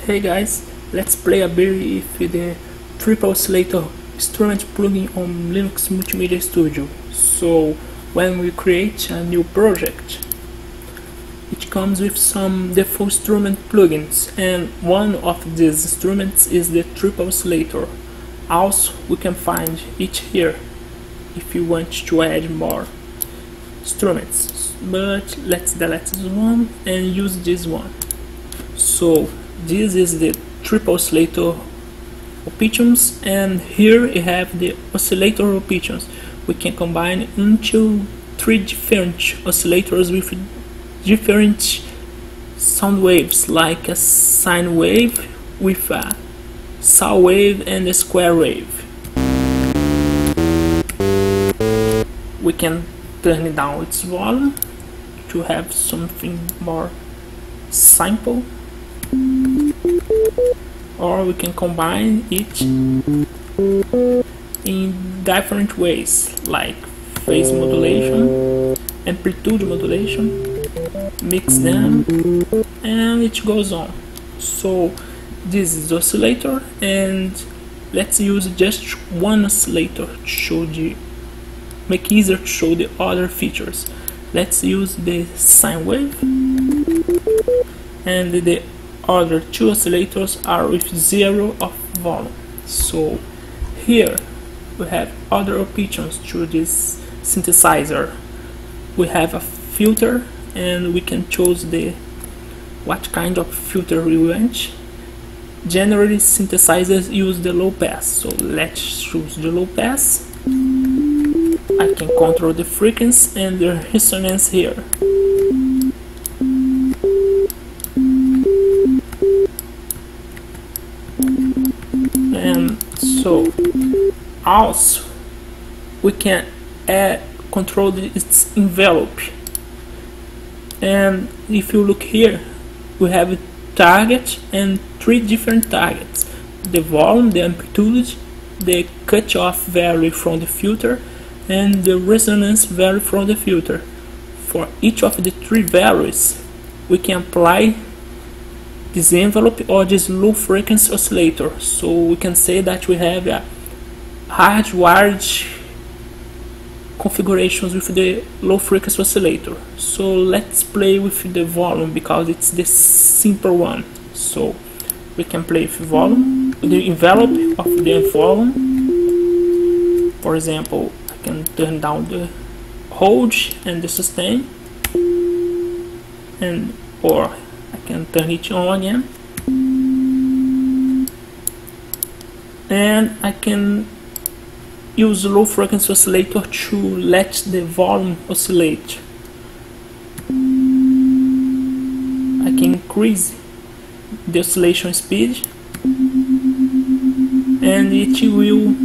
Hey guys, let's play a bit with the triple oscillator instrument plugin on Linux Multimedia Studio. So when we create a new project, it comes with some default instrument plugins, and one of these instruments is the triple oscillator. Also, we can find it here if you want to add more instruments, but let's delete this one and use this one. So this is the triple oscillator options, and here we have the oscillator options. We can combine into three different oscillators with different sound waves, like a sine wave with a saw wave and a square wave. We can turn down its volume to have something more simple, or we can combine it in different ways, like phase modulation, amplitude modulation, mix them, and it goes on. So this is the oscillator, and let's use just one oscillator to show make it easier to show the other features. Let's use the sine wave, and the other two oscillators are with zero of volume. So here we have other options to this synthesizer. We have a filter, and we can choose what kind of filter we want. Generally, synthesizers use the low pass, so let's choose the low pass. I can control the frequency and the resonance here. And so also we can control its envelope. And if you look here, we have a target and three different targets: the volume, the amplitude, the cutoff vary from the filter, and the resonance vary from the filter. For each of the three values, we can apply this envelope or this low frequency oscillator. So we can say that we have a hardwired configurations with the low frequency oscillator. So let's play with the volume because it's the simple one. So we can play with volume, the envelope of the volume. For example, I can turn down the hold and the sustain, or I can turn it on again, and I can use low frequency oscillator to let the volume oscillate. I can increase the oscillation speed, and it will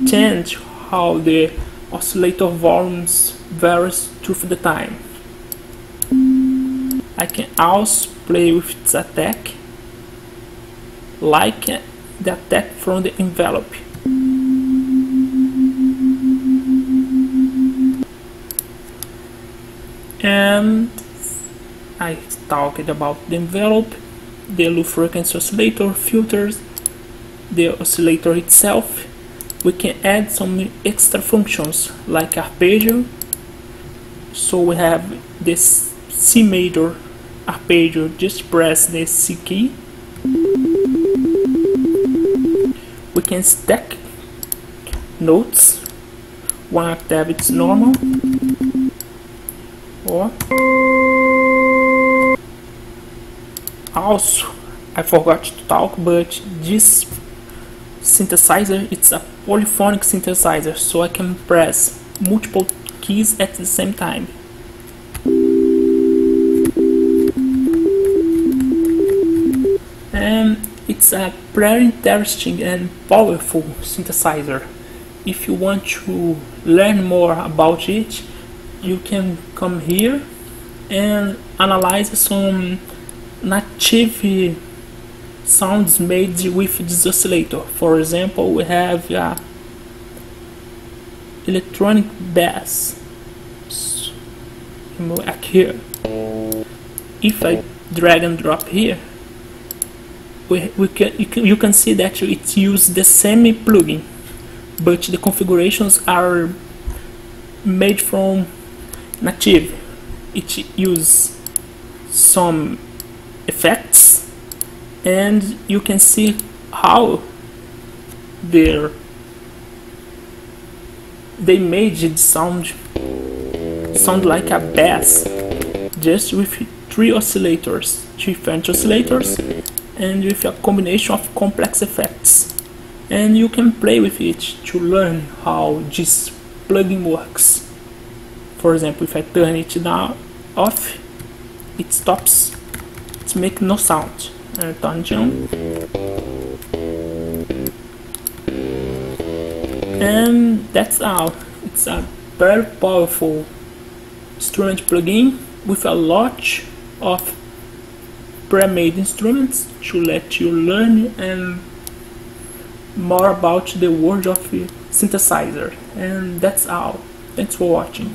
change how the oscillator volumes varies through the time. I can also play with its attack, like the attack from the envelope. And I talked about the envelope, the low frequency oscillator, filters, the oscillator itself. We can add some extra functions like arpeggio. So we have this C major arpeggio, just press the C key. We can stack notes, one octave it's normal, or also I forgot to talk, but this synthesizer, it's a polyphonic synthesizer, so I can press multiple keys at the same time. And it's a very interesting and powerful synthesizer. If you want to learn more about it, you can come here and analyze some native sounds made with this oscillator. For example, we have electronic bass here. If I drag and drop here, you can see that it uses the same plugin, but the configurations are made from native. It uses some effects, and you can see how they made it sound like a bass, just with 3 oscillators, different oscillators, and with a combination of complex effects. And you can play with it to learn how this plugin works. For example, if I turn it down off, it stops, it makes no sound. And turn it on, and that's all. It's a very powerful instrument plugin with a lot of pre-made instruments to let you learn and more about the world of synthesizer. And that's all. Thanks for watching.